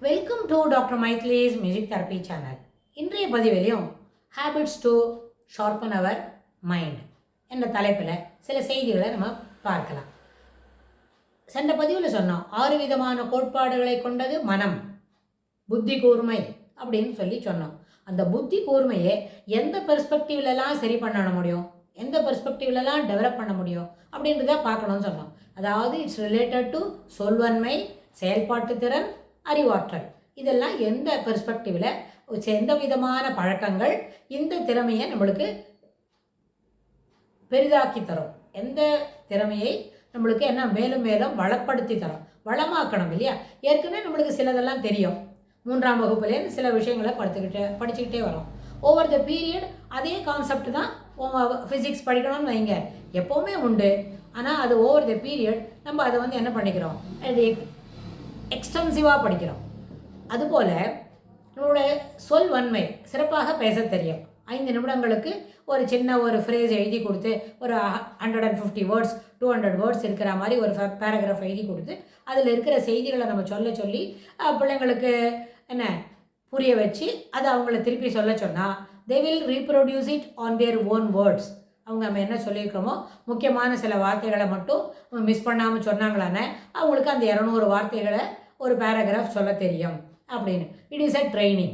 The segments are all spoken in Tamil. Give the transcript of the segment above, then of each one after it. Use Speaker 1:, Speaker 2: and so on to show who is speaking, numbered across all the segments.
Speaker 1: Welcome to doctor Maithili's music therapy channel. இன்றைய பதிவிலையும் habits to sharpen our mind என்ற தலைப்பில் சில செய்திகளை நம்ம பார்க்கலாம். சென்ற பதிவில் சொன்னோம், 6 விதமான கோட்பாடுகளை கொண்டது மனம், புத்தி கூர்மை அப்படின்னு சொல்லி சொன்னோம். அந்த புத்தி கூர்மையை எந்த பெர்ஸ்பெக்டிவ்லலாம் சரி பண்ண முடியும், எந்த பெர்ஸ்பெக்டிவ்லலாம் டெவலப் பண்ண முடியும் அப்படின்றத பார்க்கணும்னு சொன்னோம். அதாவது இட்ஸ் ரிலேட்டட் டு சொல்வன்மை, செயல்பாட்டு திறன், அறிவாற்றல். இதெல்லாம் எந்த பெர்ஸ்பெக்டிவில், எந்த விதமான பழக்கங்கள் இந்த திறமையை நம்மளுக்கு பெரிதாக்கி தரும், எந்த திறமையை நம்மளுக்கு என்ன மேலும் மேலும் வளப்படுத்தி தரும், வளமாக்கணும் இல்லையா. ஏற்கனவே நம்மளுக்கு சிலதெல்லாம் தெரியும், 3ஆம் வகுப்புலேருந்து சில விஷயங்களை படிச்சுக்கிட்டே வரோம். ஓவர் த பீரியட் அதே கான்செப்ட் தான். ஃபிசிக்ஸ் படிக்கணும்னு வைங்க, எப்போவுமே உண்டு. ஆனால் அது ஓவர் த பீரியட் நம்ம அதை என்ன பண்ணிக்கிறோம், அது எக்ஸ்டென்சிவாக படிக்கிறோம். அதுபோல் நம்மளுடைய சொல்வன்மை, சிறப்பாக பேச தெரியும். 5 நிமிடங்களுக்கு ஒரு சின்ன ஒரு ஃப்ரேஸ் எழுதி கொடுத்து, ஒரு 150 வேர்ட்ஸ் 200 வேர்ட்ஸ் இருக்கிற மாதிரி ஒரு பேராகிராஃப் எழுதி கொடுத்து, அதில் இருக்கிற செய்திகளை நம்ம சொல்லி பிள்ளைங்களுக்கு என்ன புரிய வச்சு அதை அவங்கள திருப்பி சொல்ல சொன்னால் they will reproduce it on their own words. அவங்க நம்ம என்ன சொல்லியிருக்கோமோ முக்கியமான சில வார்த்தைகளை மட்டும் மிஸ் பண்ணாமல் சொன்னாங்களானே அவங்களுக்கு அந்த 200 வார்த்தைகளை ஒரு பேராகிராஃப் சொல்ல தெரியும் அப்படின்னு. It is a training.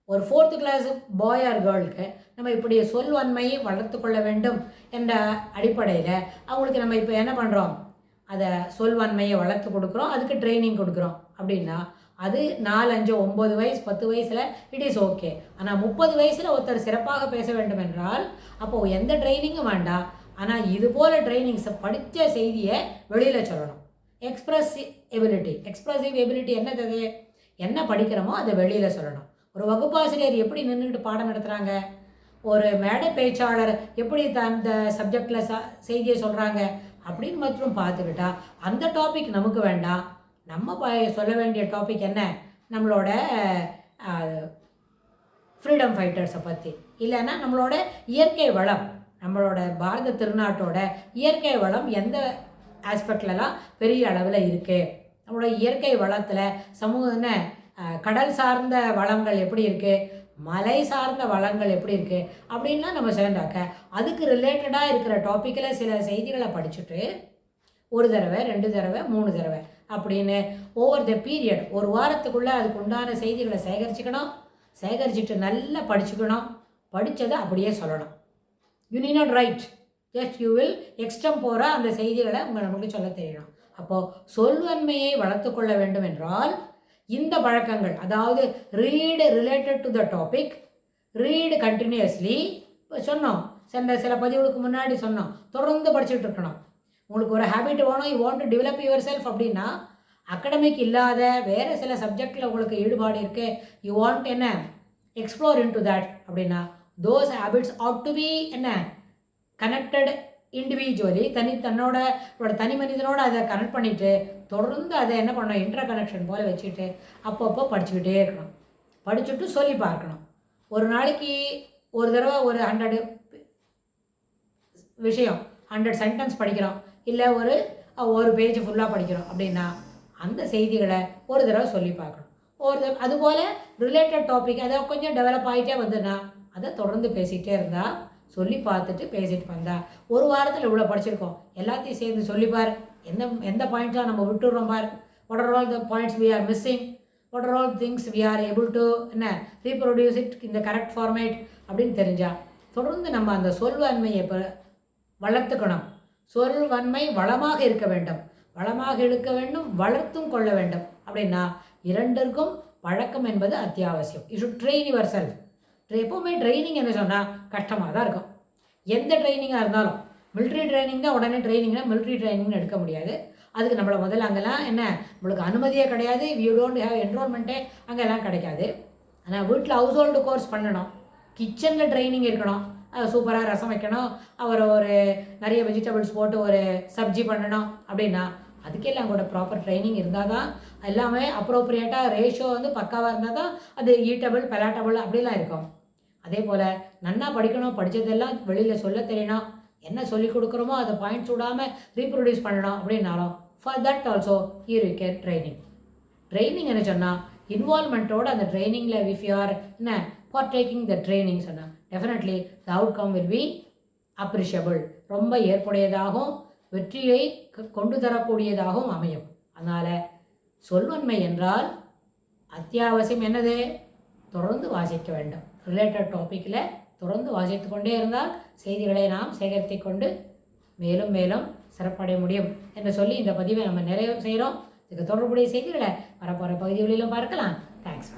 Speaker 1: ஒரு 4th கிளாஸ் பாய் ஆர் கேர்ளுக்கு நம்ம இப்படி சொல்வன்மையை வளர்த்து கொள்ள வேண்டும் என்ற அடிப்படையில் அவங்களுக்கு நம்ம இப்போ என்ன பண்ணுறோம், அதை சொல்வன்மையை வளர்த்து கொடுக்குறோம், அதுக்கு ட்ரைனிங் கொடுக்குறோம். அப்படின்னா அது 4, 5, 9 வயசு 10 வயசில் இட் இஸ் ஓகே. ஆனால் 30 வயசில் ஒருத்தர் சிறப்பாக பேச வேண்டும் என்றால் அப்போது எந்த ட்ரைனிங்கும் வேண்டாம். ஆனால் இது போல் ட்ரைனிங்ஸை படித்த செய்தியை வெளியில் சொல்லணும். எக்ஸ்ப்ரெசிவ் எபிலிட்டி என்னது, என்ன படிக்கிறோமோ அதை வெளியில் சொல்லணும். ஒரு வகுப்பாசிரியர் எப்படி நின்றுட்டு பாடம் நடத்துகிறாங்க, ஒரு மேடை பேச்சாளர் எப்படி அந்த சப்ஜெக்டில் செய்தியை சொல்கிறாங்க அப்படின்னு மற்றும் பார்த்துக்கிட்டா அந்த டாபிக் நமக்கு வேண்டாம். நம்ம சொல்ல வேண்டிய டாபிக் என்ன, நம்மளோட ஃப்ரீடம் ஃபைட்டர்ஸை பற்றி, இல்லைன்னா நம்மளோட இயற்கை வளம், நம்மளோட பாரத திருநாட்டோட இயற்கை வளம் எந்த ஆஸ்பெக்ட்லலாம் பெரிய அளவில் இருக்குது, நம்மளோட இயற்கை வளத்தில் கடல் சார்ந்த வளங்கள் எப்படி இருக்குது, மலை சார்ந்த வளங்கள் எப்படி இருக்குது அப்படின்லாம் நம்ம சேர்ந்தாக்க அதுக்கு ரிலேட்டடாக இருக்கிற டாப்பிக்கில் சில செய்திகளை படிச்சுட்டு 1 தடவை 2 தடவை 3 தடவை அப்படின்னு ஓவர் த பீரியட் ஒரு வாரத்துக்குள்ளே அதுக்கு உண்டான செய்திகளை சேகரிச்சுட்டு நல்லா படிச்சுக்கணும். படித்ததை அப்படியே சொல்லணும். You need not write, just you will extempore அந்த செய்திகளை நமக்கு சொல்ல தெரியணும். அப்போது சொல்வன்மையை வளர்த்து கொள்ள வேண்டும் என்றால் இந்த பழக்கங்கள், அதாவது read related to the topic, read continuously சொன்னோம், சில பதிவுகளுக்கு முன்னாடி சொன்னோம், தொடர்ந்து படிச்சுட்டு இருக்கணும். உங்களுக்கு ஒரு ஹேபிட் வேணும், you want to develop yourself அப்படின்னா, அகடமிக் இல்லாத வேறு சில சப்ஜெக்டில் உங்களுக்கு ஈடுபாடு இருக்குது, யூ வாண்ட் என்ன எக்ஸ்ப்ளோர் இன் டு தேட் அப்படின்னா those habits add to be என்ன கனெக்டட் இண்டிவிஜுவலி, தன்னோட தனி மனிதனோடு அதை கனெக்ட் பண்ணிவிட்டு தொடர்ந்து அதை என்ன பண்ணணும், இன்டர் கனெக்ஷன் போல் வச்சுட்டு அப்பப்போ படிச்சுக்கிட்டே இருக்கணும். படிச்சுட்டு சொல்லி பார்க்கணும். ஒரு நாளைக்கு ஒரு தடவை ஒரு 100 விஷயம் 100 சென்டென்ஸ் படிக்கிறோம், இல்லை ஒரு பேஜ் ஃபுல்லாக படிக்கிறோம் அப்படின்னா அந்த செய்திகளை ஒரு தடவை சொல்லி பார்க்கணும். அதுபோல் ரிலேட்டட் டாபிக் அதை கொஞ்சம் டெவலப் ஆகிட்டே வந்துன்னா அதை தொடர்ந்து பேசிக்கிட்டே இருந்தால், சொல்லி பார்த்துட்டு பேசிட்டு வந்தால், ஒரு வாரத்தில் இவ்வளோ படிச்சிருக்கோம் எல்லாத்தையும் சேர்ந்து சொல்லிப்பார், எந்த பாயிண்ட்லாம் நம்ம விட்டுடுறோம் பார், what are all the points we are missing, what are all things we are able to reproduce it இந்த கரெக்ட் ஃபார்மேட் அப்படின்னு தெரிஞ்சால் தொடர்ந்து நம்ம அந்த சொல்வன்மையை வளர்த்துக்கணும். சொல்வன்மை வளமாக இருக்க வேண்டும், வளர்த்தும் கொள்ள வேண்டும். அப்படின்னா இரண்டிற்கும் பழக்கம் என்பது அத்தியாவசியம். You should train your self. எப்போவுமே ட்ரைனிங் என்ன சொன்னால் கஷ்டமாக தான் இருக்கும். எந்த ட்ரைனிங்காக இருந்தாலும், மிலிட்ரி ட்ரைனிங் தான் உடனே ட்ரைனிங்னா மிலிட்ரி ட்ரைனிங்னு எடுக்க முடியாது. அதுக்கு நம்மளை முதல்ல அங்கெல்லாம் நம்மளுக்கு அனுமதியே கிடையாது, யூ டோன்ட் ஹேவ் என்ரோல்மெண்ட்டே அங்கெல்லாம் கிடைக்காது. ஆனால் வீட்டில் ஹவுஸ் ஹோல்டு கோர்ஸ் பண்ணணும், கிச்சனில் ட்ரைனிங் இருக்கணும், சூப்பராக ரசம் வைக்கணும், ஒரு நிறைய வெஜிடபிள்ஸ் போட்டு ஒரு சப்ஜி பண்ணணும் அப்படின்னா அதுக்கெல்லாம் கூட ப்ராப்பர் ட்ரைனிங் இருந்தால் தான் எல்லாமே அப்ரோப்ரியேட்டாக ரேஷியோ பக்காவாக இருந்தால் தான் அது ஈட்டபிள் பெலாட்டபிள் அப்படிலாம் இருக்கும். அதே போல் நன்னா படிக்கணும், படித்ததெல்லாம் வெளியில் சொல்ல தெரியணும், என்ன சொல்லிக் கொடுக்குறோமோ அதை பாயிண்ட்ஸ் விடாமல் ரீப்ரொடியூஸ் பண்ணணும் அப்படின்னாலும் for that also you require training. Training என்ன சொன்னால் இன்வால்மெண்ட்டோட அந்த ட்ரைனிங்கில் இஃப் யூ ஆர் என்ன ஃபார் டேக்கிங் த ட்ரைனிங் சொன்னால் definitely the outcome will be appreciable, ரொம்ப ஏற்புடையதாகவும் வெற்றியை கொண்டு தரக்கூடியதாகவும் அமையும். அதனால் சொல்வன்மை என்றால் அத்தியாவசியம் என்னது? தொடர்ந்து வாசிக்க வேண்டும். ரிலேட்டட் டாப்பிக்கில் தொடர்ந்து வாசித்து கொண்டே இருந்தால் செய்திகளை நாம் சேகரித்து கொண்டு மேலும் மேலும் சிறப்படைய முடியும் என்று சொல்லி இந்த பதிவை நம்ம நிறைவு செய்கிறோம். இதுக்கு தொடர்புடைய செய்திகளை வரப்போகிற பகுதிகளிலும் பார்க்கலாம். தேங்க்ஸ்.